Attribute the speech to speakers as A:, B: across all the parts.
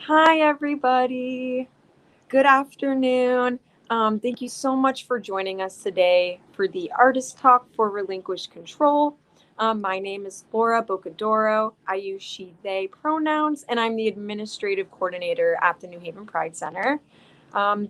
A: Hi, everybody. Good afternoon. Thank you so much for joining us today for the Artist Talk for Relinquish Control. My name is Laura Bocadoro. I use she, they pronouns, and I'm the administrative coordinator at the New Haven Pride Center.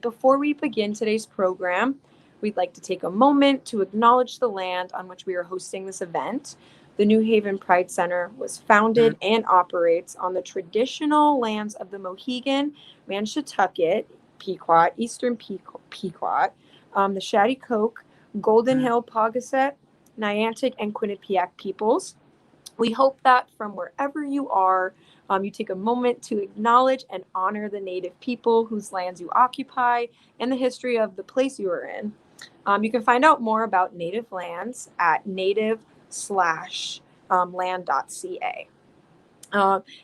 A: Before we begin today's program, we'd like to take a moment to acknowledge the land on which we are hosting this event. The New Haven Pride Center was founded and operates on the traditional lands of the Mohegan, Manchatucket, Pequot, Eastern Pequot, the Shattuck, Golden Hill, Paugussett, Niantic, and Quinnipiac peoples. We hope that from wherever you are, you take a moment to acknowledge and honor the Native people whose lands you occupy and the history of the place you are in. You can find out more about Native lands at native/land.ca.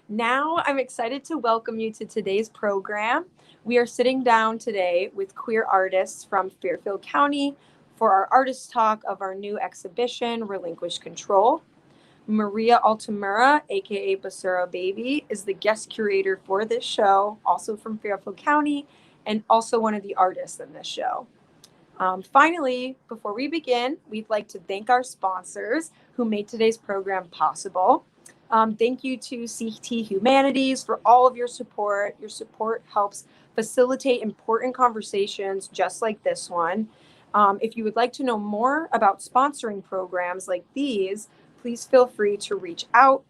A: Now I'm excited to welcome you to today's program. We are sitting down today with queer artists from Fairfield County for our artist talk of our new exhibition, Relinquish Control. Maria Altamura, aka Basurababii, is the guest curator for this show, also from Fairfield County, and also one of the artists in this show. Finally, before we begin, we'd like to thank our sponsors who made today's program possible. Thank you to CT Humanities for all of your support. Your support helps facilitate important conversations just like this one. If you would like to know more about sponsoring programs like these, please feel free to reach out.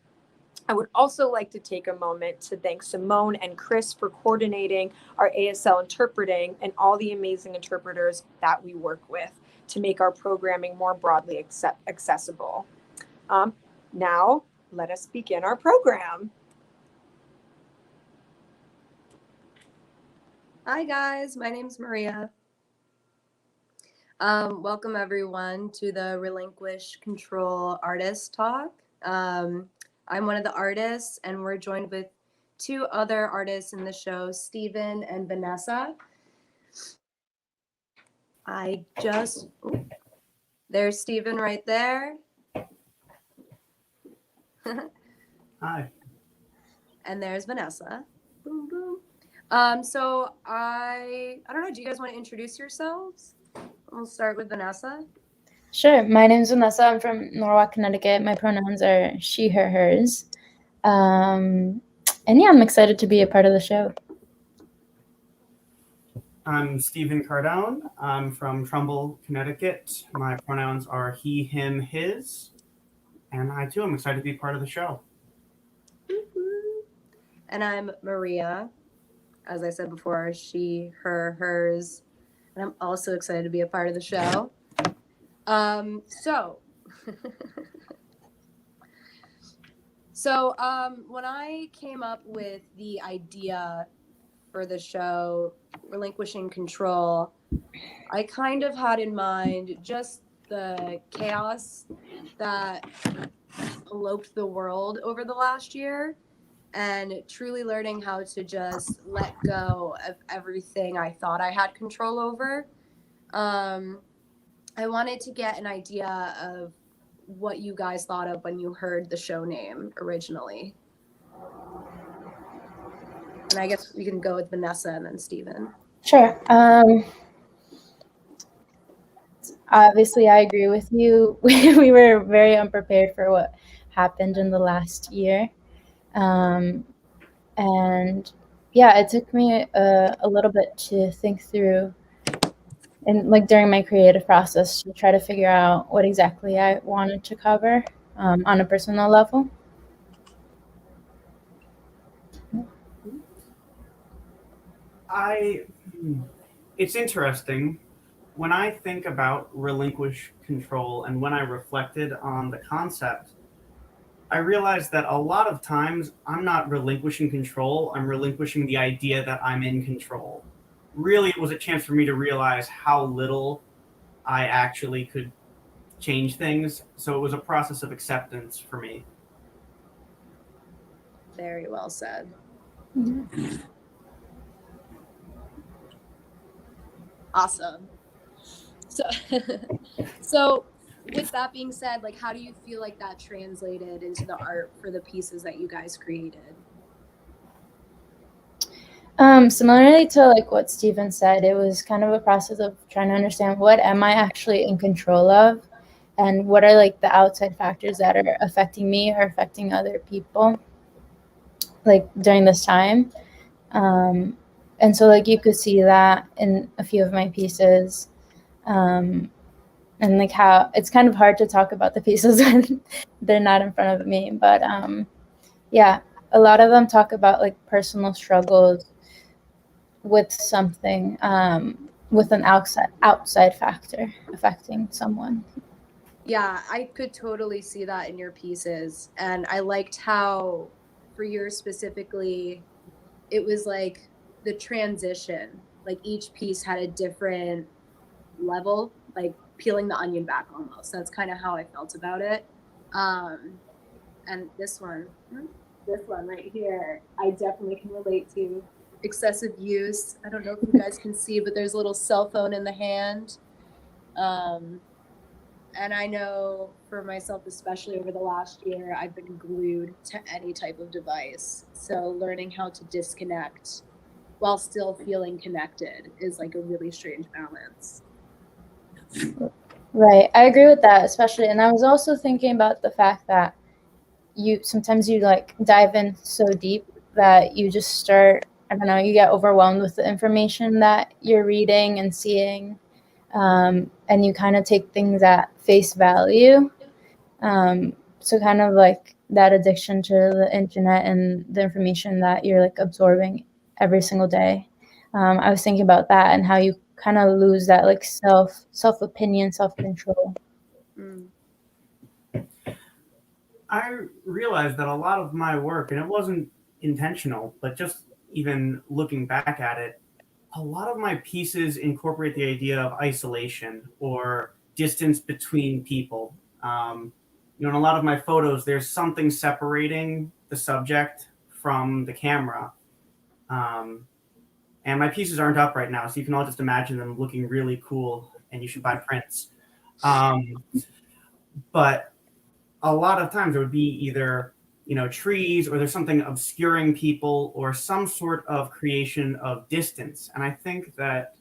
A: I would also like to take a moment to thank Simone and Chris for coordinating our ASL interpreting and all the amazing interpreters that we work with to make our programming more broadly accessible. Now, let us begin our program.
B: Hi guys, my name's Maria. Welcome everyone to the Relinquish Control Artist Talk. I'm one of the artists and we're joined with two other artists in the show, Stephen and Vanessa. There's Stephen right there.
C: Hi.
B: And there's Vanessa. Boom, boom. So I don't know, do you guys want to introduce yourselves? We'll start with Vanessa.
D: Sure. My name's Vanessa. I'm from Norwalk, Connecticut. My pronouns are she, her, hers. And yeah, I'm excited to be a part of the show.
C: I'm Stephen Cardone. I'm from Trumbull, Connecticut. My pronouns are he, him, his. And I too am excited to be part of the show.
B: And I'm Maria. As I said before, she, her, hers. And I'm also excited to be a part of the show. When I came up with the idea for the show, Relinquishing Control, I kind of had in mind just the chaos that eloped the world over the last year and truly learning how to just let go of everything I thought I had control over. I wanted to get an idea of what you guys thought of when you heard the show name originally. And I guess we can go with Vanessa and then Stephen.
D: Sure. Obviously, I agree with you. We were very unprepared for what happened in the last year. And yeah, it took me a little bit to think through and like during my creative process to try to figure out what exactly I wanted to cover on a personal level.
C: It's interesting. When I think about relinquish control and when I reflected on the concept, I realized that a lot of times I'm not relinquishing control, I'm relinquishing the idea that I'm in control. Really, it was a chance for me to realize how little I actually could change things. So it was a process of acceptance for me.
B: Very well said.
D: Mm-hmm.
B: Awesome. So with that being said, like, how do you feel like that translated into the art for the pieces that you guys created?
D: Similarly to like what Steven said, it was kind of a process of trying to understand what am I actually in control of, and what are like the outside factors that are affecting me or affecting other people, like during this time. Um, and so like you could see that in a few of my pieces, and like how it's kind of hard to talk about the pieces when they're not in front of me, but yeah, a lot of them talk about like personal struggles with something, with an outside factor affecting someone.
B: Yeah, I could totally see that in your pieces. And I liked how, for yours specifically, it was like the transition. Like each piece had a different level, like peeling the onion back almost. That's kind of how I felt about it. Um, and this one right here, I definitely can relate to excessive use. I don't know if you guys can see, but there's a little cell phone in the hand. And I know for myself, especially over the last year, I've been glued to any type of device. So learning how to disconnect while still feeling connected is like a really strange balance.
D: Right, I agree with that, especially. And I was also thinking about the fact that you sometimes you like dive in so deep that you just start, I don't know, you get overwhelmed with the information that you're reading and seeing, and you kind of take things at face value. So kind of like that addiction to the internet and the information that you're like absorbing every single day. I was thinking about that and how you kind of lose that like self opinion, self control.
B: Mm.
C: I realized that a lot of my work, and it wasn't intentional, but just even looking back at it, a lot of my pieces incorporate the idea of isolation or distance between people. In a lot of my photos, there's something separating the subject from the camera. Um, and my pieces aren't up right now, so you can all just imagine them looking really cool, and you should buy prints. But a lot of times it would be either trees, or there's something obscuring people, or some sort of creation of distance. And I think that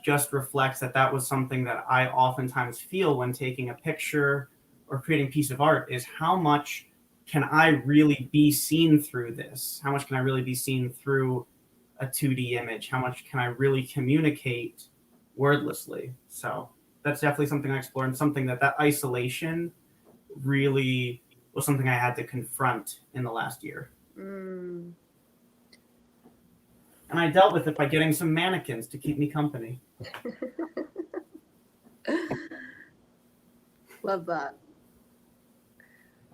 C: just reflects that was something that I oftentimes feel when taking a picture or creating a piece of art, is how much can I really be seen through this? How much can I really be seen through a 2D image? How much can I really communicate wordlessly? So that's definitely something I explore, and something that isolation really was something I had to confront in the last year.
B: Mm.
C: And I dealt with it by getting some mannequins to keep me company.
B: Love that.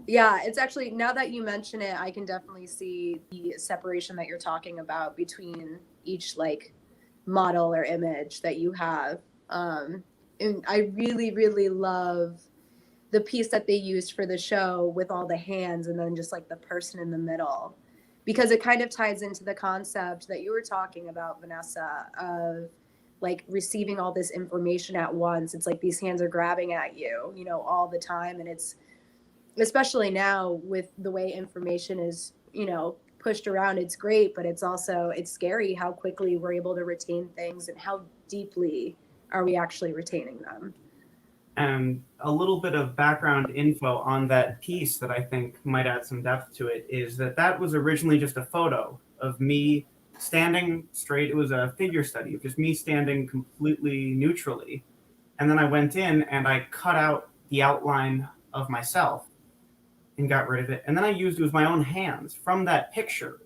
B: Yeah, it's actually, now that you mention it, I can definitely see the separation that you're talking about between each like model or image that you have. And I really, really love the piece that they used for the show with all the hands and then just like the person in the middle, because it kind of ties into the concept that you were talking about, Vanessa, of like receiving all this information at once. It's like these hands are grabbing at you, all the time. And it's, especially now with the way information is, pushed around, it's great, but it's scary how quickly we're able to retain things and how deeply are we actually retaining them.
C: And a little bit of background info on that piece that I think might add some depth to it is that was originally just a photo of me standing straight. It was a figure study of just me standing completely neutrally. And then I went in and I cut out the outline of myself and got rid of it. And then I used it with my own hands from that picture,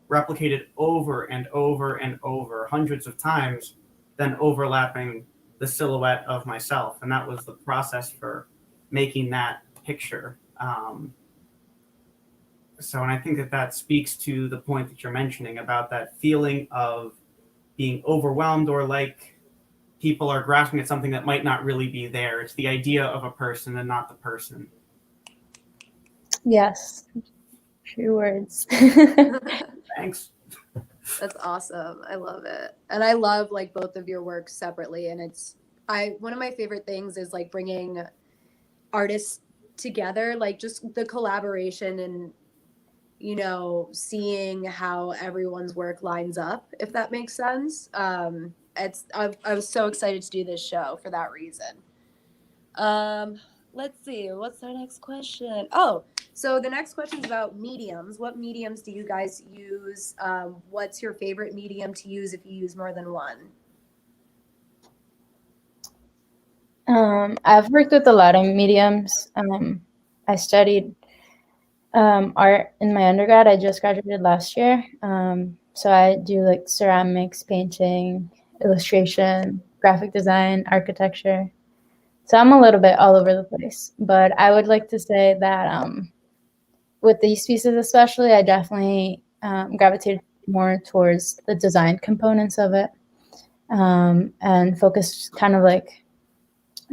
C: replicated over and over and over hundreds of times, then overlapping the silhouette of myself. And that was the process for making that picture. And I think that speaks to the point that you're mentioning about that feeling of being overwhelmed, or like people are grasping at something that might not really be there. It's the idea of a person and not the person.
D: Yes, true words.
C: Thanks.
B: That's awesome. I love it. And I love like both of your works separately. And one of my favorite things is like bringing artists together, like just the collaboration and, seeing how everyone's work lines up, if that makes sense. I was so excited to do this show for that reason. Let's see, what's our next question? Oh, so the next question is about mediums. What mediums do you guys use? What's your favorite medium to use if you use more than one?
D: I've worked with a lot of mediums. I studied art in my undergrad. I just graduated last year. So I do like ceramics, painting, illustration, graphic design, architecture. So I'm a little bit all over the place. But I would like to say that with these pieces especially, I definitely gravitated more towards the design components of it, and focused kind of like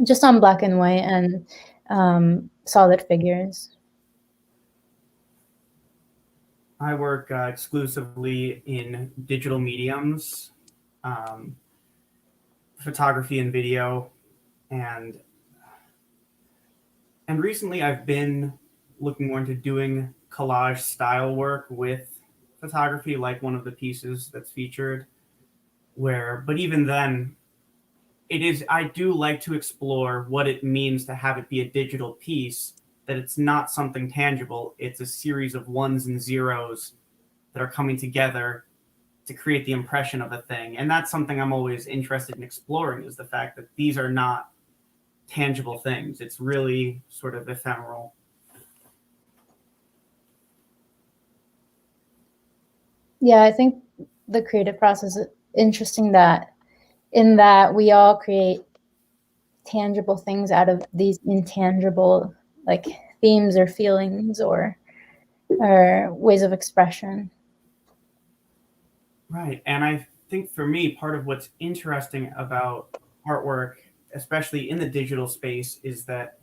D: just on black and white and solid figures.
C: I work exclusively in digital mediums, photography and video, and recently I've been looking more into doing collage style work with photography, like one of the pieces that's featured. But even then, I do like to explore what it means to have it be a digital piece, that it's not something tangible. It's a series of ones and zeros that are coming together to create the impression of a thing. And that's something I'm always interested in exploring, is the fact that these are not tangible things. It's really sort of ephemeral.
D: Yeah, I think the creative process is interesting in that we all create tangible things out of these intangible like themes or feelings or ways of expression.
C: Right. And I think for me, part of what's interesting about artwork, especially in the digital space, is that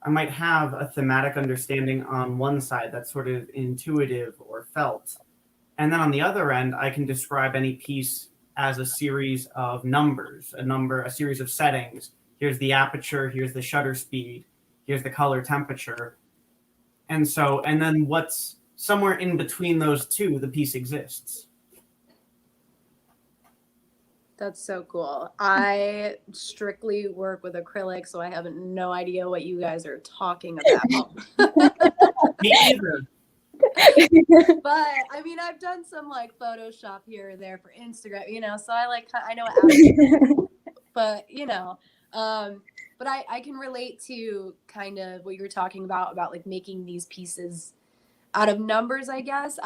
C: I might have a thematic understanding on one side that's sort of intuitive or felt. And then on the other end, I can describe any piece as a series of numbers, a series of settings. Here's the aperture, here's the shutter speed, here's the color temperature. And then what's somewhere in between those two, the piece exists.
B: That's so cool. I strictly work with acrylic, so I have no idea what you guys are talking about.
C: Me either.
B: But I mean, I've done some like Photoshop here or there for Instagram, so I know what but but I can relate to kind of what you were talking about like making these pieces out of numbers, I guess.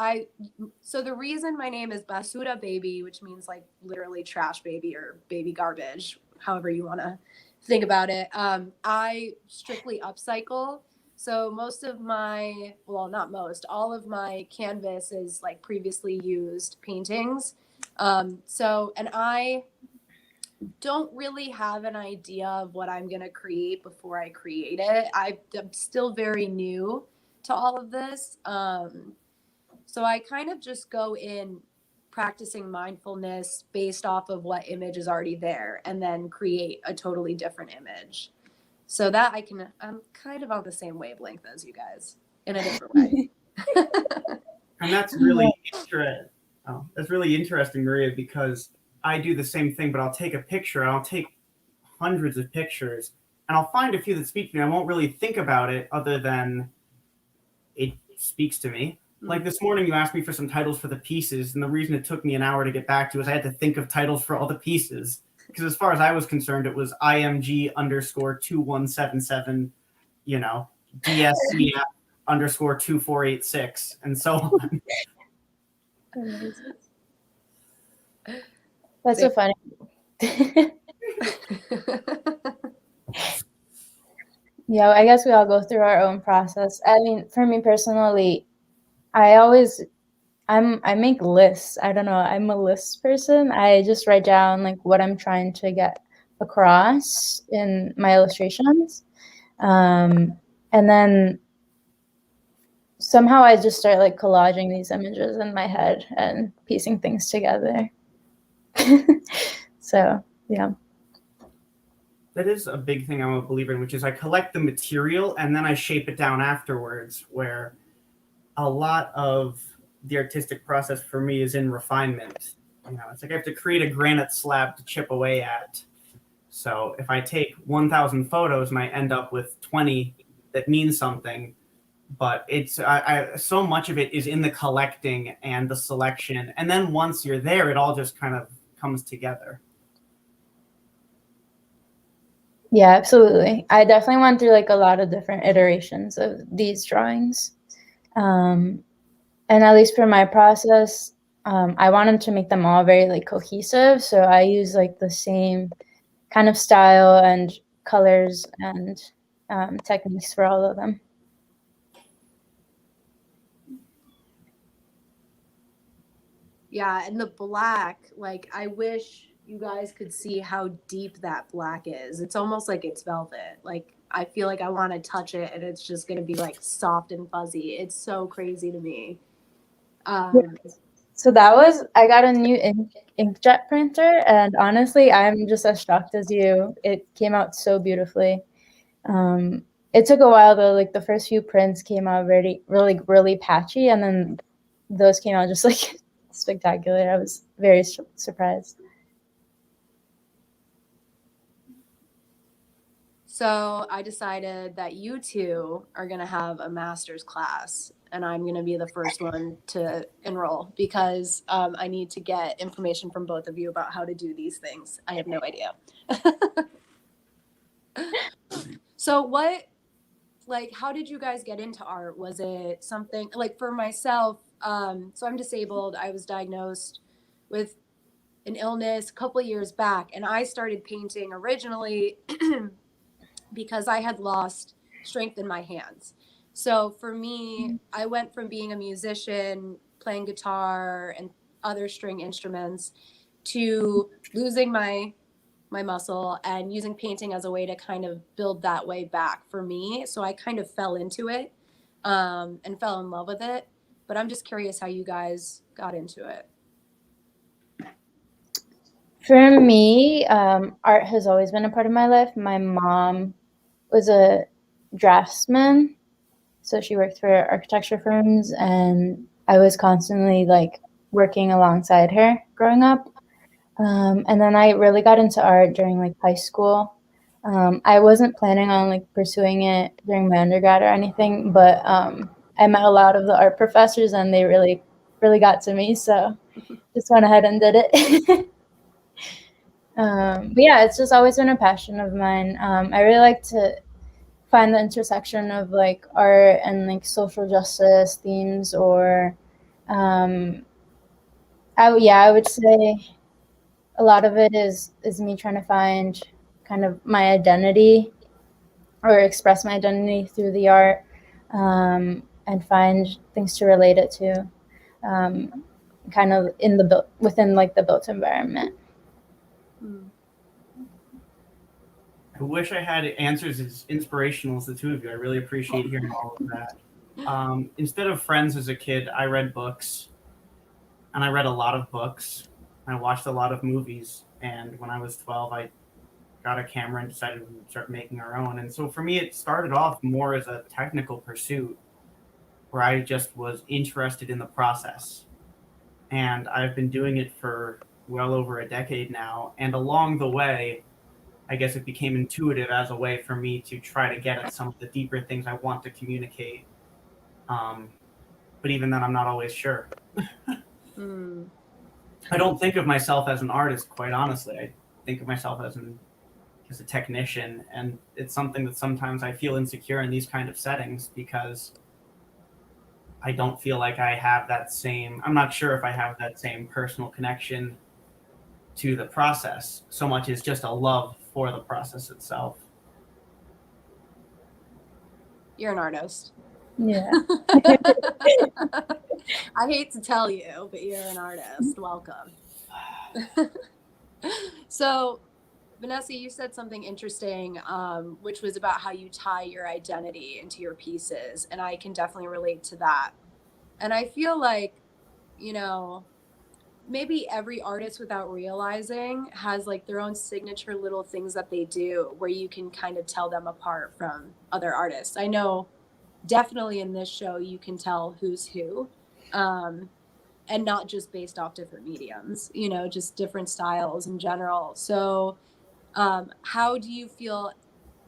B: So the reason my name is Basurababii, which means like literally trash baby or baby garbage, however you want to think about it. I strictly upcycle. So all of my canvas is like previously used paintings. And I don't really have an idea of what I'm going to create before I create it. I'm still very new to all of this. So I kind of just go in practicing mindfulness based off of what image is already there and then create a totally different image. So that I'm kind of on the same wavelength as you guys in a different way.
C: And that's really interesting. Oh, that's really interesting, Maria, because I do the same thing, but I'll take a picture, I'll take hundreds of pictures, and I'll find a few that speak to me. I won't really think about it other than it speaks to me. Like this morning, you asked me for some titles for the pieces, and the reason it took me an hour to get back to is I had to think of titles for all the pieces. Because as far as I was concerned, it was IMG_2177, DSCF _2486, and so on.
D: That's so funny. Yeah, I guess we all go through our own process. I mean, for me personally, I make lists. I don't know. I'm a list person. I just write down like what I'm trying to get across in my illustrations. And then somehow I just start like collaging these images in my head and piecing things together. So, yeah.
C: That is a big thing I'm a believer in, which is I collect the material and then I shape it down afterwards, where a lot of the artistic process for me is in refinement. It's like I have to create a granite slab to chip away at. So if I take 1,000 photos, I might end up with 20 that mean something. But it's so much of it is in the collecting and the selection, and then once you're there, it all just kind of comes together.
D: Yeah, absolutely. I definitely went through like a lot of different iterations of these drawings. And at least for my process, I wanted to make them all very like cohesive. So I use like the same kind of style and colors and techniques for all of them.
B: Yeah, and the black, like I wish you guys could see how deep that black is. It's almost like it's velvet. Like I feel like I want to touch it and it's just going to be like soft and fuzzy. It's so crazy to me.
D: So I got a new inkjet printer, and honestly, I'm just as shocked as you. It came out so beautifully. It took a while though. Like the first few prints came out really patchy, and then those came out just like spectacular. I was very surprised.
B: So I decided that you two are going to have a master's class, and I'm going to be the first one to enroll because I need to get information from both of you about how to do these things. I have no idea. So how did you guys get into art? Was it something like for myself? So I'm disabled. I was diagnosed with an illness a couple of years back, and I started painting originally because I had lost strength in my hands. So for me, I went from being a musician, playing guitar and other string instruments, to losing my muscle and using painting as a way to kind of build that way back for me. So I kind of fell into it and fell in love with it. But I'm just curious how you guys got into it.
D: For me, art has always been a part of my life. My mom was a draftsman, so she worked for architecture firms, and I was constantly like working alongside her growing up. And then I really got into art during like high school. I wasn't planning on like pursuing it during my undergrad or anything, but I met a lot of the art professors, and they really got to me, so just went ahead and did it. But yeah, it's just always been a passion of mine. I really like to find the intersection of like art and like social justice themes, or I would say a lot of it is me trying to find kind of my identity or express my identity through the art, and find things to relate it to, kind of within like the built environment.
C: I wish I had answers as inspirational as the two of you. I really appreciate hearing all of that. Instead of friends as a kid, I read books, and I read a lot of books. I watched a lot of movies, and when I was 12, I got a camera and decided to start making our own. And so for me, it started off more as a technical pursuit where I just was interested in the process. And I've been doing it for well over a decade now. And along the way, I guess it became intuitive as a way for me to try to get at some of the deeper things I want to communicate. But even then, I'm not always sure. I don't think of myself as an artist, quite honestly. I think of myself as a technician, and it's something that sometimes I feel insecure in these kind of settings because I don't feel like I have I'm not sure if I have that same personal connection to the process so much as just a love for the process itself.
B: You're an artist.
D: Yeah.
B: I hate to tell you, but you're an artist. Welcome. So, Vanessa, you said something interesting, which was about how you tie your identity into your pieces. And I can definitely relate to that. And I feel like, maybe every artist without realizing has like their own signature little things that they do where you can kind of tell them apart from other artists. I know definitely in this show, you can tell who's who. And not just based off different mediums, you know, just different styles in general. So how do you feel,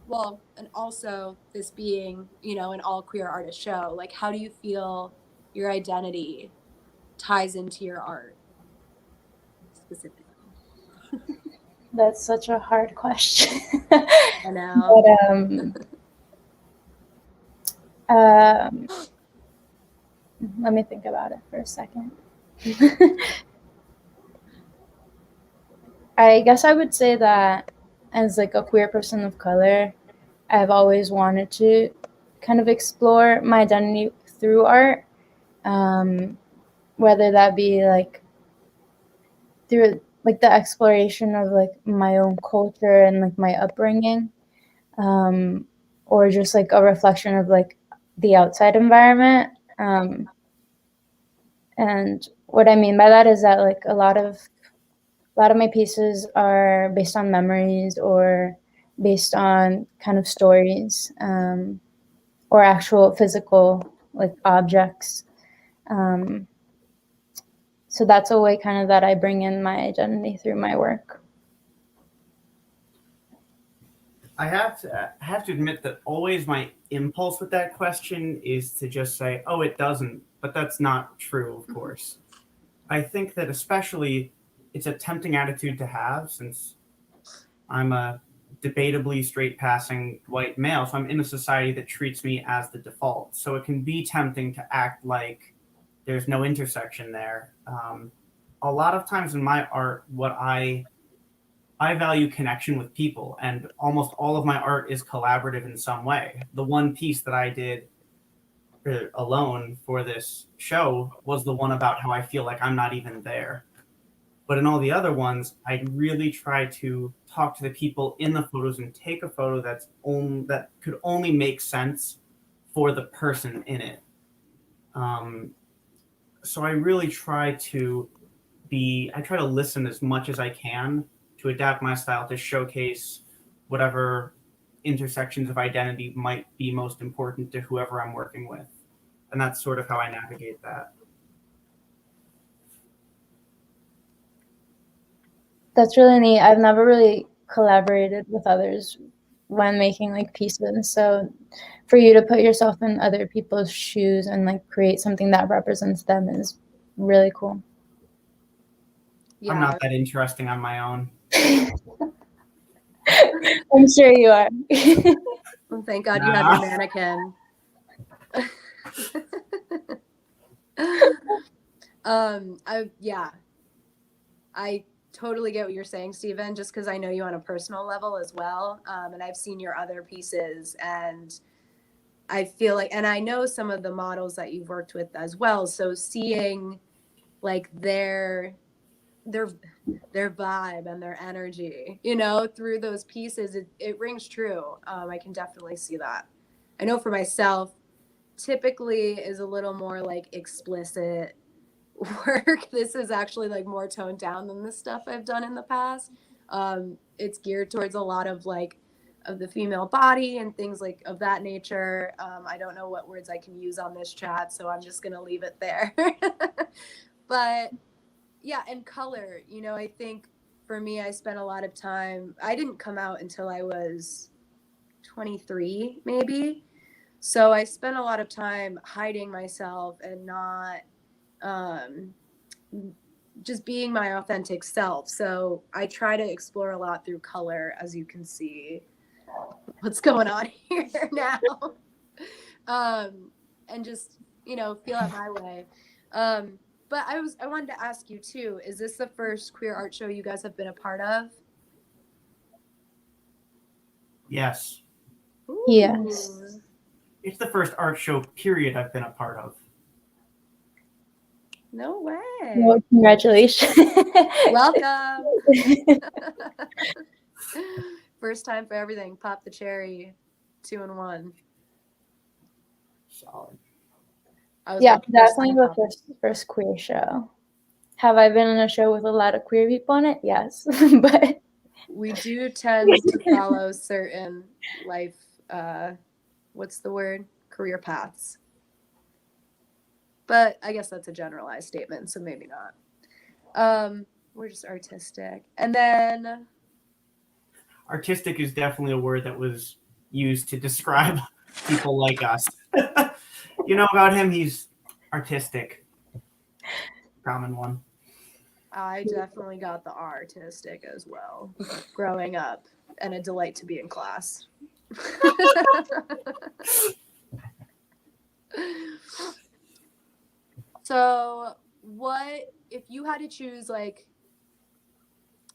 B: well, and also this being, you know, an all queer artist show, like how do you feel your identity ties into your art specifically?
D: That's such a hard question.
B: I know.
D: But let me think about it for a second. I guess I would say that as like a queer person of color, I've always wanted to kind of explore my identity through art, whether that be like through like the exploration of like my own culture and like my upbringing, or just like a reflection of like the outside environment. And what I mean by that is that like a lot of my pieces are based on memories or based on kind of stories, or actual physical like objects. So that's a way kind of that I bring in my identity through my work.
C: I have to admit that always my impulse with that question is to just say, "Oh, it doesn't," but that's not true, of course. I think that especially it's a tempting attitude to have, since I'm a debatably straight passing white male, so I'm in a society that treats me as the default. So it can be tempting to act like there's no intersection there. A lot of times in my art, what I value connection with people, and almost all of my art is collaborative in some way. The one piece that I did alone for this show was the one about how I feel like I'm not even there. But in all the other ones, I really try to talk to the people in the photos and take a photo that could only make sense for the person in it. So I really try to listen as much as I can to adapt my style to showcase whatever intersections of identity might be most important to whoever I'm working with. And that's sort of how I navigate that.
D: That's really neat. I've never really collaborated with others when making like pieces. So for you to put yourself in other people's shoes and like create something that represents them is really cool.
B: Yeah.
C: I'm not that interesting on my own.
D: I'm sure you are.
B: Well, thank God you have your mannequin. I totally get what you're saying, Stephen, just because I know you on a personal level as well. And I've seen your other pieces, and I feel like, and I know some of the models that you've worked with as well. So seeing like their vibe and their energy, you know, through those pieces, it rings true. I can definitely see that. I know for myself, typically is a little more like explicit work. This is actually like more toned down than the stuff I've done in the past. It's geared towards a lot of like of the female body and things like of that nature. I don't know what words I can use on this chat, so I'm just gonna leave it there. But yeah, and color, you know, I think for me, I spent a lot of time, I didn't come out until I was 23 maybe. So I spent a lot of time hiding myself and not just being my authentic self. So I try to explore a lot through color, as you can see what's going on here now. And just, you know, feel it my way. But I wanted to ask you too, is this the first queer art show you guys have been a part of?
C: Yes.
B: Ooh.
D: Yes.
C: It's the first art show, period, I've been a part of.
B: No way.
D: Well, congratulations.
B: Welcome. First time for everything. Pop the cherry. 2 in 1.
C: Solid.
D: Yeah, definitely the first queer show. Have I been in a show with a lot of queer people in it? Yes. But
B: we do tend to follow certain life, what's the word? career paths. But I guess that's a generalized statement, so maybe not. We're just artistic. And then
C: Artistic is definitely a word that was used to describe people like us. You know about him, he's artistic. Common one.
B: I definitely got the artistic as well growing up, and a delight to be in class. So, what if you had to choose like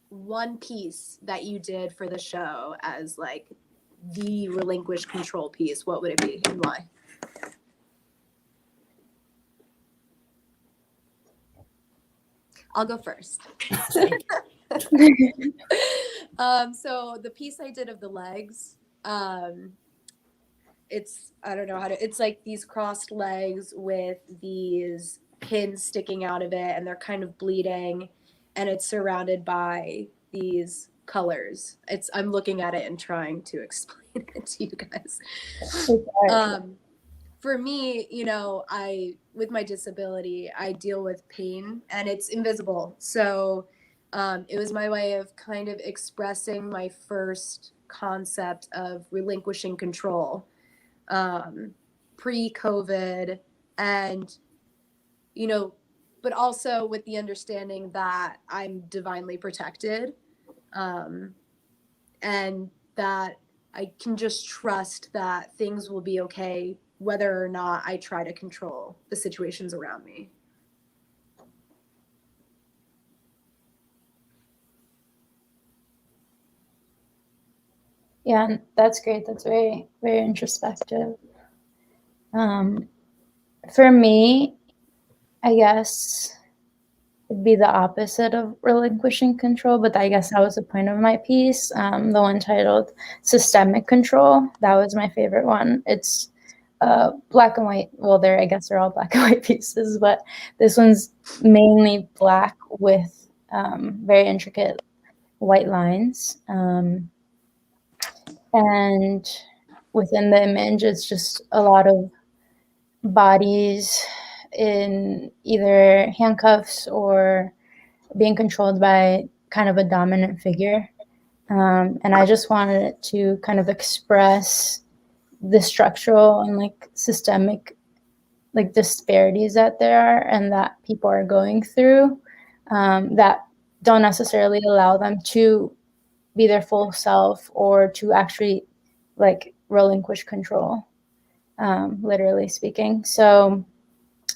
B: one piece that you did for the show as like the relinquish control piece, what would it be and why? I'll go first. So the piece I did of the legs, it's, I don't know how to, it's like these crossed legs with these pins sticking out of it, and they're kind of bleeding, and it's surrounded by these colors. I'm looking at it and trying to explain it to you guys. For me, you know, with my disability, I deal with pain and it's invisible. So it was my way of kind of expressing my first concept of relinquishing control pre-COVID, and, you know, but also with the understanding that I'm divinely protected, and that I can just trust that things will be okay whether or not I try to control the situations around me.
D: Yeah, that's great. That's very, very introspective. For me, I guess it'd be the opposite of relinquishing control, but I guess that was the point of my piece. The one titled Systemic Control. That was my favorite one. It's black and white. Well, I guess they're all black and white pieces, but this one's mainly black with very intricate white lines. And within the image, it's just a lot of bodies in either handcuffs or being controlled by kind of a dominant figure. And I just wanted it to kind of express the structural and like systemic like disparities that there are and that people are going through, that don't necessarily allow them to be their full self or to actually like relinquish control, literally speaking. So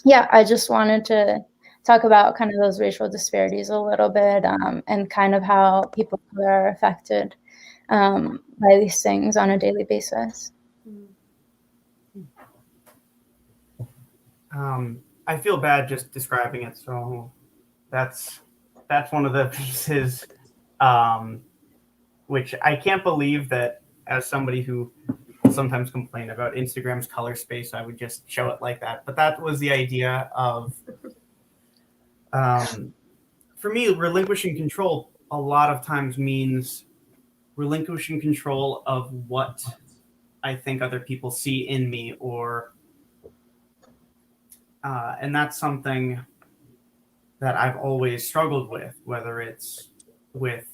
D: yeah, I just wanted to talk about kind of those racial disparities a little bit, and kind of how people are affected by these things on a daily basis.
C: I feel bad just describing it, so that's one of the pieces, which I can't believe that as somebody who will sometimes complain about Instagram's color space, I would just show it like that. But that was the idea of, for me, relinquishing control a lot of times means relinquishing control of what I think other people see in me, or and that's something that I've always struggled with, whether it's with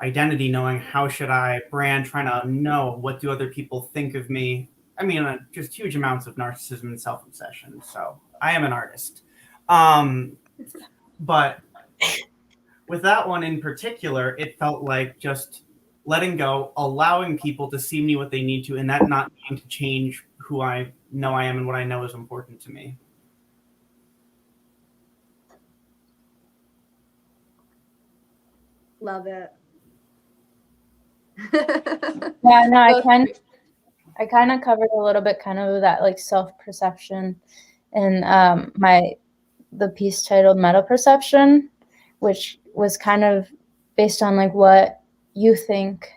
C: identity, knowing how should I brand, trying to know what do other people think of me. I mean, just huge amounts of narcissism and self-obsession. So I am an artist. But with that one in particular, it felt like just letting go, allowing people to see me what they need to, and that not needing to change who I know I am and what I know is important to me.
B: Love it.
D: Yeah, no, I kind of covered a little bit kind of that like self-perception in the piece titled Meta Perception, which was kind of based on like what you think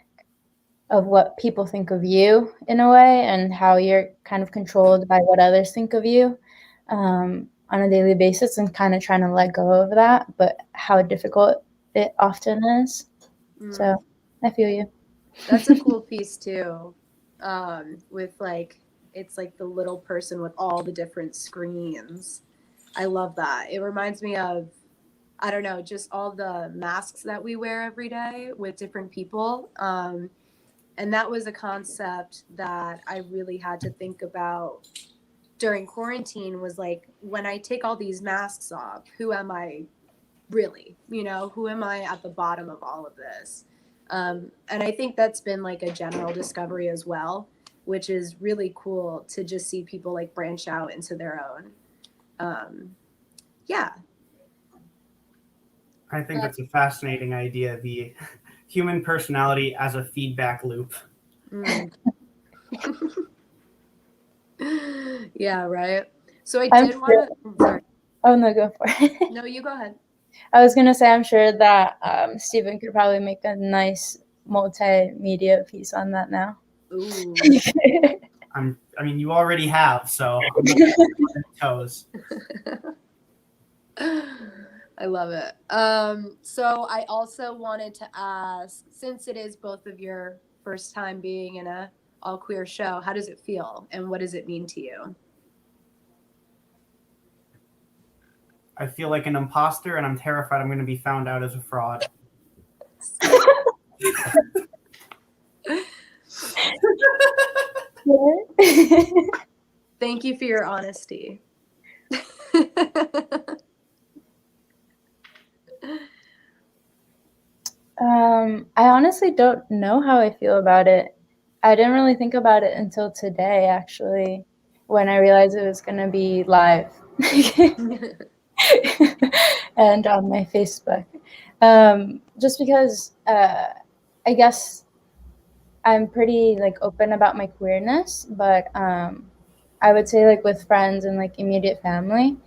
D: of what people think of you in a way, and how you're kind of controlled by what others think of you on a daily basis, and kind of trying to let go of that, but how difficult it often is. So I feel you.
B: That's a cool piece too, with like it's like the little person with all the different screens. I love that. It reminds me of, I don't know, just all the masks that we wear every day with different people. And that was a concept that I really had to think about during quarantine, was like, when I take all these masks off, who am I really? You know, who am I at the bottom of all of this? And I think that's been like a general discovery as well, which is really cool to just see people like branch out into their own. Yeah.
C: I think that's a fascinating idea, the human personality as a feedback loop.
B: Mm. Yeah, right. So I
D: I'm
B: did want to. Sorry.
D: Oh, no, go for it.
B: No, you go ahead.
D: I was going to say, I'm sure that Stephen could probably make a nice multimedia piece on that now.
B: Ooh.
C: I mean, you already have, so I'm not on your toes.
B: I love it. So I also wanted to ask, since it is both of your first time being in a all queer show, how does it feel and what does it mean to you?
C: I feel like an imposter, and I'm terrified I'm going to be found out as a fraud.
B: Thank you for your honesty.
D: I honestly don't know how I feel about it. I didn't really think about it until today, actually, when I realized it was going to be live and on my Facebook. Just because I guess I'm pretty like open about my queerness, but I would say like with friends and like immediate family.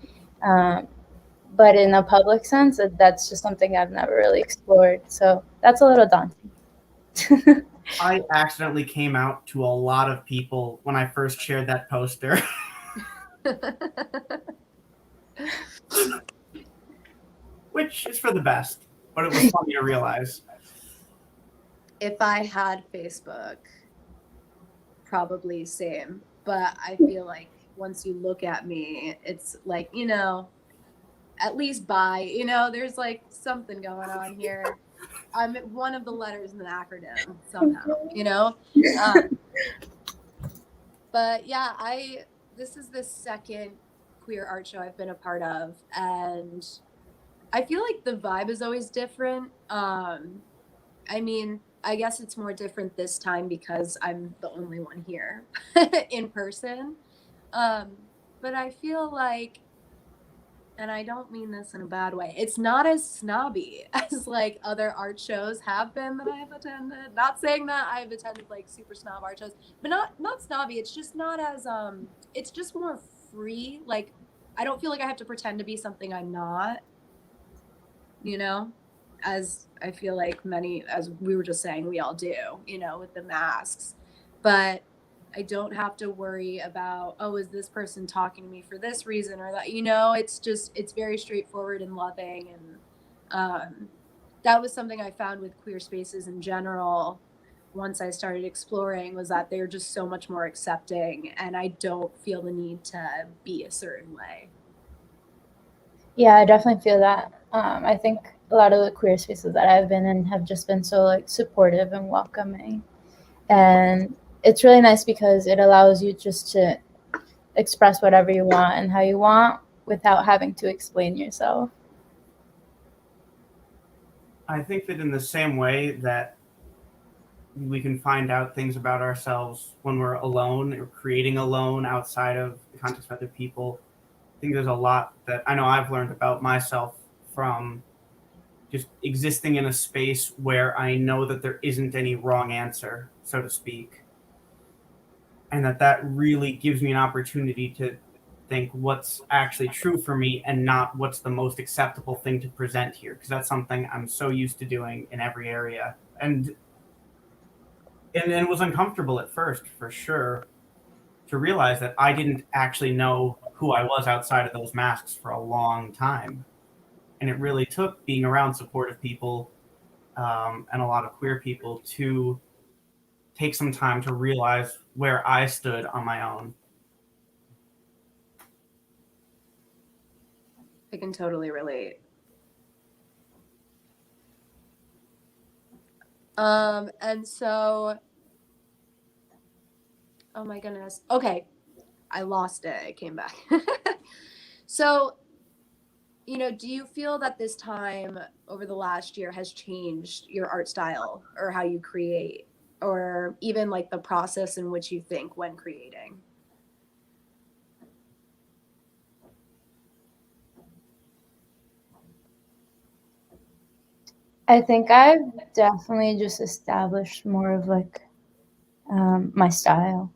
D: But in a public sense, that's just something I've never really explored. So that's a little daunting.
C: I accidentally came out to a lot of people when I first shared that poster. Which is for the best, but it was funny to realize.
B: If I had Facebook, probably same. But I feel like once you look at me, it's like, you know, at least bi, you know, there's like something going on here. I'm one of the letters in the acronym somehow, you know? But yeah, this is the second queer art show I've been a part of, and I feel like the vibe is always different. I mean, I guess it's more different this time because I'm the only one here in person. But I feel like, and I don't mean this in a bad way, it's not as snobby as like other art shows have been that I have attended. Not saying that I've attended like super snob art shows, but not snobby. It's just not as it's just more free. Like, I don't feel like I have to pretend to be something I'm not, you know, as I feel like many, as we were just saying, we all do, you know, with the masks. But I don't have to worry about, oh, is this person talking to me for this reason or that, you know, it's very straightforward and loving. And that was something I found with queer spaces in general once I started exploring, was that they're just so much more accepting, and I don't feel the need to be a certain way.
D: Yeah, I definitely feel that. I think a lot of the queer spaces that I've been in have just been so like supportive and welcoming. And it's really nice because it allows you just to express whatever you want and how you want without having to explain yourself.
C: I think that in the same way that we can find out things about ourselves when we're alone or creating alone outside of the context of other people, I think there's a lot that I know I've learned about myself from just existing in a space where I know that there isn't any wrong answer, so to speak. And that really gives me an opportunity to think what's actually true for me and not what's the most acceptable thing to present here. Because that's something I'm so used to doing in every area. And it was uncomfortable at first, for sure, to realize that I didn't actually know who I was outside of those masks for a long time. And it really took being around supportive people and a lot of queer people to take some time to realize where I stood on my own
B: I can totally relate. And so, oh my goodness. Okay, I lost it. It came back. So, do you feel that this time over the last year has changed your art style or how you create, or even like the process in which you think when creating?
D: I think I've definitely just established more of like my style.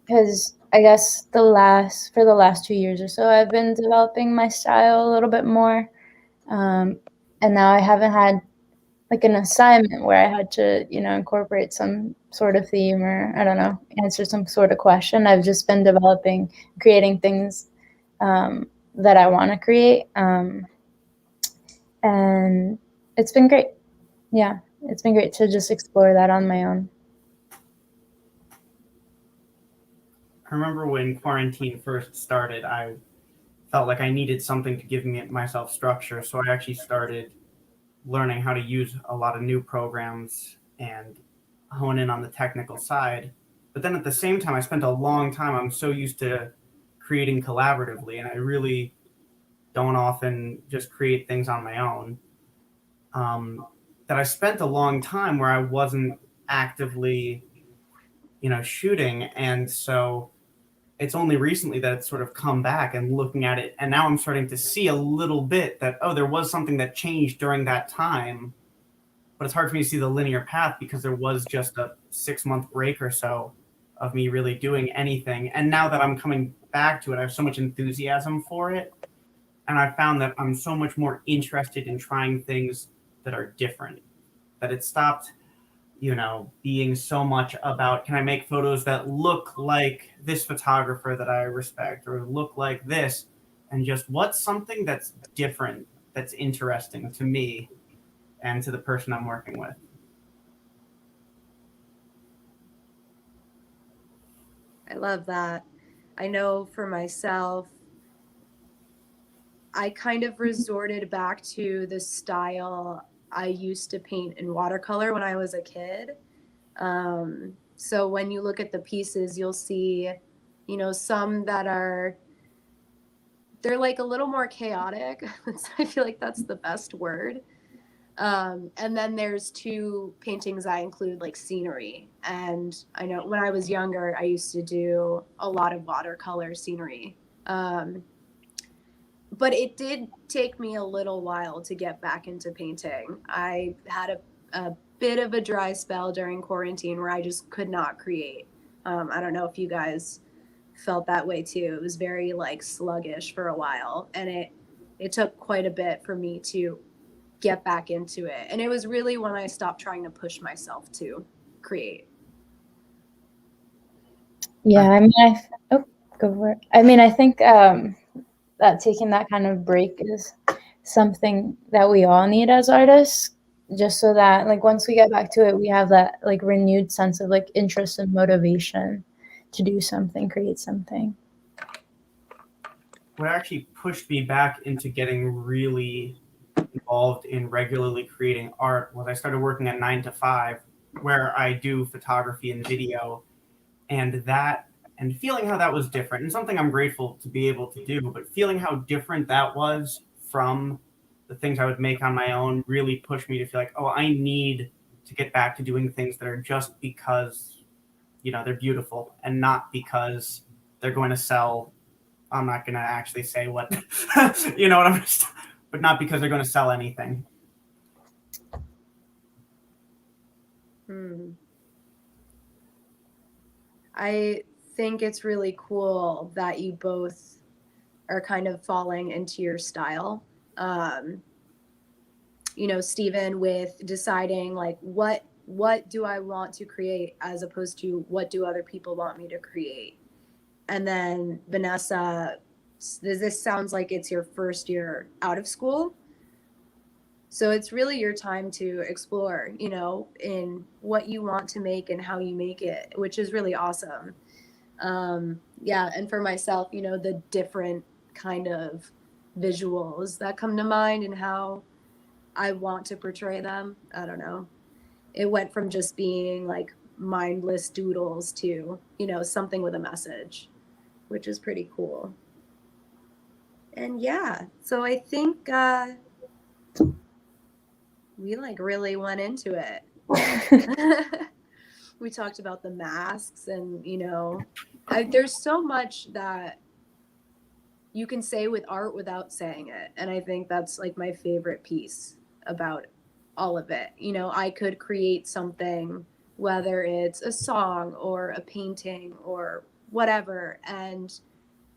D: Because I guess for the last 2 years or so, I've been developing my style a little bit more. And now I haven't had like an assignment where I had to, incorporate some sort of theme or, I don't know, answer some sort of question. I've just been creating things that I want to create. And it's been great. Yeah, it's been great to just explore that on my own.
C: I remember when quarantine first started, I felt like I needed something to give myself structure. So I actually started learning how to use a lot of new programs and hone in on the technical side. But then at the same time, I spent a long time, I'm so used to creating collaboratively, and I really don't often just create things on my own. That I spent a long time where I wasn't actively, shooting. And so it's only recently that it's sort of come back and looking at it. And now I'm starting to see a little bit that, oh, there was something that changed during that time. But it's hard for me to see the linear path because there was just a 6-month break or so of me really doing anything. And now that I'm coming back to it, I have so much enthusiasm for it. And I found that I'm so much more interested in trying things that are different, that it stopped, being so much about, can I make photos that look like this photographer that I respect or look like this, and just what's something that's different, that's interesting to me and to the person I'm working with.
B: I love that. I know for myself, I kind of resorted back to the style I used to paint in watercolor when I was a kid. So when you look at the pieces, you'll see, some that they're like a little more chaotic. I feel like that's the best word. And then there's 2 paintings I include like scenery. And I know when I was younger, I used to do a lot of watercolor scenery. But it did take me a little while to get back into painting. I had a bit of a dry spell during quarantine where I just could not create. I don't know if you guys felt that way too. It was very like sluggish for a while, and it took quite a bit for me to get back into it. And it was really when I stopped trying to push myself to create.
D: Yeah, I mean, go for it. I mean, I think that taking that kind of break is something that we all need as artists, just so that like once we get back to it, we have that like renewed sense of like interest and motivation to do something, create something.
C: What actually pushed me back into getting really involved in regularly creating art was I started working at 9 to 5, where I do photography and video, and feeling how that was different, and something I'm grateful to be able to do, but feeling how different that was from the things I would make on my own really pushed me to feel like, oh, I need to get back to doing things that are just because, they're beautiful and not because they're going to sell. I'm not going to actually say what, you know what I'm, but not because they're going to sell anything.
B: I think it's really cool that you both are kind of falling into your style. Stephen, with deciding like what do I want to create as opposed to what do other people want me to create. And then Vanessa, this sounds like it's your first year out of school. So it's really your time to explore, in what you want to make and how you make it, which is really awesome. Yeah. And for myself, the different kind of visuals that come to mind and how I want to portray them. I don't know. It went from just being like mindless doodles to, you know, something with a message, which is pretty cool. And yeah, so I think we like really went into it. We talked about the masks and, you know, there's so much that you can say with art without saying it. And I think that's like my favorite piece about all of it. You know, I could create something, whether it's a song or a painting or whatever. And,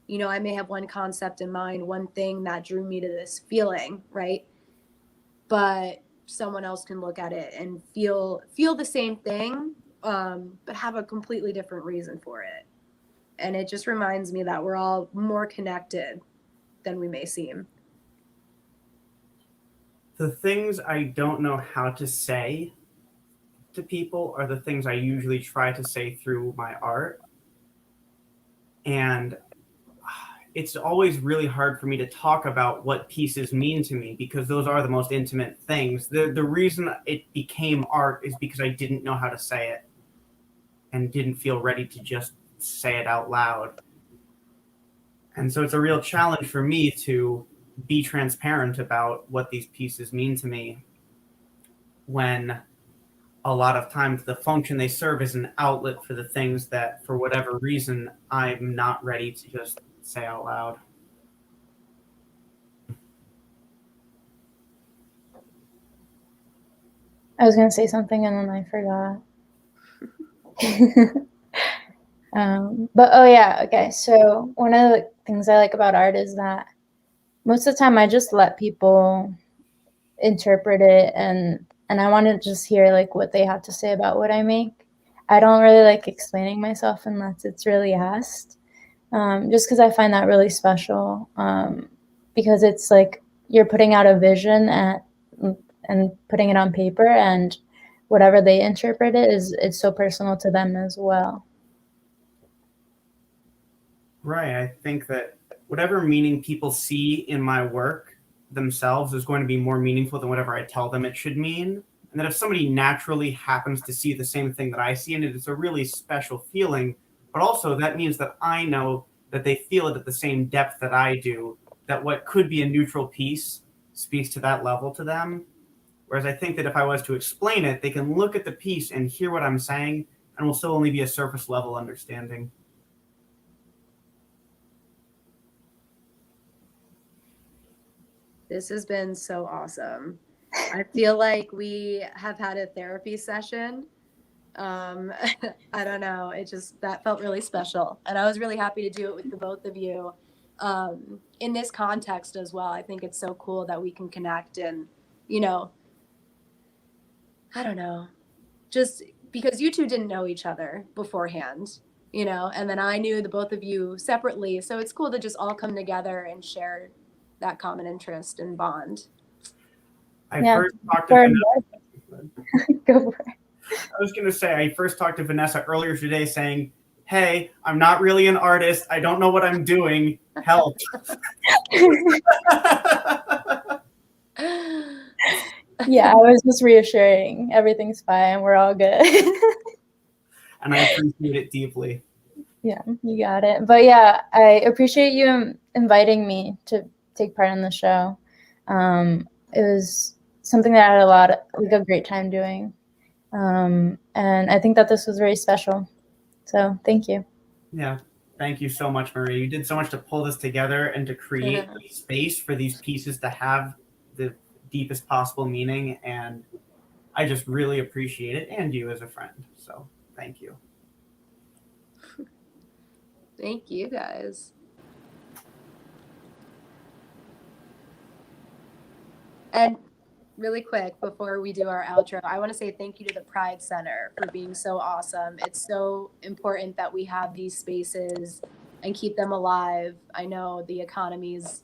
B: you know, I may have one concept in mind, one thing that drew me to this feeling, right? But someone else can look at it and feel the same thing, but have a completely different reason for it. And it just reminds me that we're all more connected than we may seem.
C: The things I don't know how to say to people are the things I usually try to say through my art. And it's always really hard for me to talk about what pieces mean to me because those are the most intimate things. The reason it became art is because I didn't know how to say it and didn't feel ready to just say it out loud. And so it's a real challenge for me to be transparent about what these pieces mean to me when a lot of times the function they serve is an outlet for the things that, for whatever reason, I'm not ready to just say out loud.
D: I was going to say something and then I forgot. But oh yeah, okay. So one of the things I like about art is that most of the time I just let people interpret it, and I want to just hear like what they have to say about what I make. I don't really like explaining myself unless it's really asked, just because I find that really special, because it's like you're putting out a vision and putting it on paper, and whatever they interpret it it's so personal to them as well.
C: Right. I think that whatever meaning people see in my work themselves is going to be more meaningful than whatever I tell them it should mean. And that if somebody naturally happens to see the same thing that I see in it, it's a really special feeling. But also that means that I know that they feel it at the same depth that I do, that what could be a neutral piece speaks to that level to them. Whereas I think that if I was to explain it, they can look at the piece and hear what I'm saying and will still only be a surface level understanding.
B: This has been so awesome. I feel like we have had a therapy session. I don't know. That felt really special. And I was really happy to do it with the both of you in this context as well. I think it's so cool that we can connect and, you know, I don't know, just because you two didn't know each other beforehand, you know, and then I knew the both of you separately. So it's cool to just all come together and share that common interest and bond.
C: I first talked to Vanessa.
D: Go for it.
C: I was going to say, I first talked to Vanessa earlier today saying, hey, I'm not really an artist. I don't know what I'm doing. Help.
D: Yeah, I was just reassuring everything's fine. We're all good.
C: And I appreciate it deeply.
D: Yeah, you got it. But yeah, I appreciate you inviting me to take part in the show. It was something that I had a great time doing. And I think that this was very special. So thank you.
C: Yeah. Thank you so much, Maria. You did so much to pull this together and to create space for these pieces to have the deepest possible meaning. And I just really appreciate it, and you as a friend. So thank you.
B: Thank you, guys. And really quick, before we do our outro, I want to say thank you to the Pride Center for being so awesome. It's so important that we have these spaces and keep them alive. I know the economy's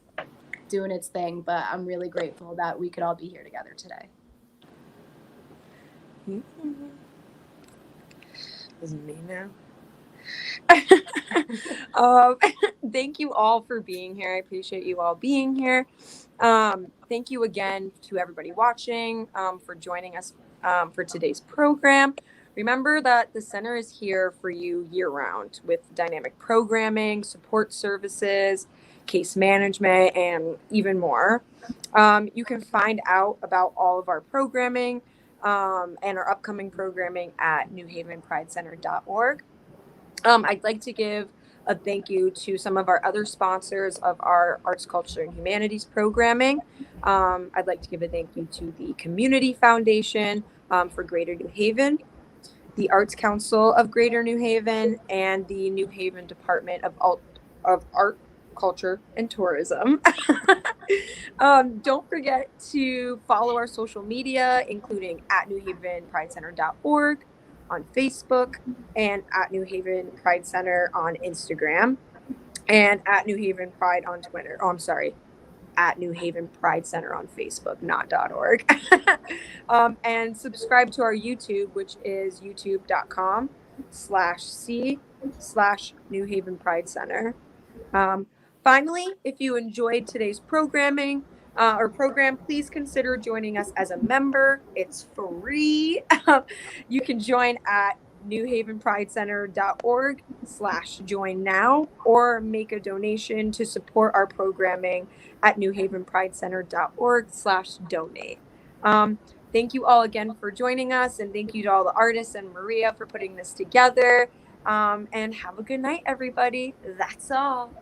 B: doing its thing, but I'm really grateful that we could all be here together today.
A: Is it me now? um, thank you all for being here. I appreciate you all being here. Thank you again to everybody watching for joining us for today's program. Remember that the center is here for you year-round with dynamic programming, support services, case management, and even more. You can find out about all of our programming and our upcoming programming at newhavenpridecenter.org. I'd like to give a thank you to some of our other sponsors of our arts, culture, and humanities programming. I'd like to give a thank you to the Community Foundation for Greater New Haven, the Arts Council of Greater New Haven, and the New Haven Department of Art, Culture, and Tourism. Don't forget to follow our social media, including at newhavenpridecenter.org on Facebook and at New Haven Pride Center on Instagram and at New Haven Pride on Twitter. Oh, I'm sorry. At New Haven Pride Center on Facebook, not .org. And subscribe to our YouTube, which is youtube.com/c/New Haven Pride Center. Finally, if you enjoyed today's programming program, please consider joining us as a member. It's free. You can join at newhavenpridecenter.org/join now or make a donation to support our programming at newhavenpridecenter.org/donate. Thank you all again for joining us, and thank you to all the artists and Maria for putting this together. And have a good night, everybody. That's all.